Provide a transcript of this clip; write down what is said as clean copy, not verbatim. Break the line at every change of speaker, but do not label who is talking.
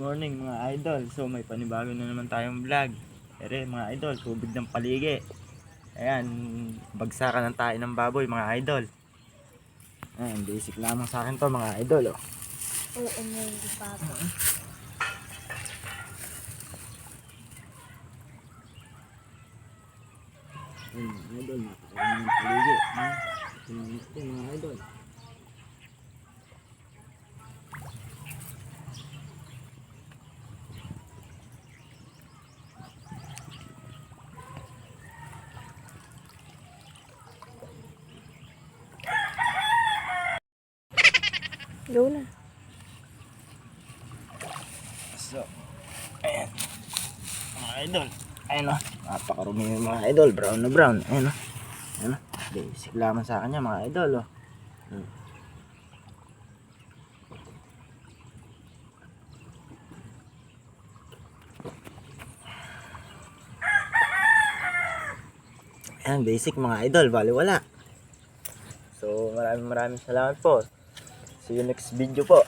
Morning mga idol. So may panibago na naman tayong vlog. Ere mga idol, tubig ng paligi. Ayan, bagsakan ng tayo ng baboy mga idol. Ayan, basic lamang sa akin to mga idol. Oh.
Oo, may ipapo.
Ayan mga idol, napakaroon ng paligi. Ito mga idol.
Go na.
So, ayan. Mga idol. Ayan o, napakarumi yung mga idol. Brown na brown. Ayan o. Ayan o, basic lamang sa kanya mga idol. Oh. Ayan, basic mga idol, bali wala. So, maraming salamat po. See you next video po.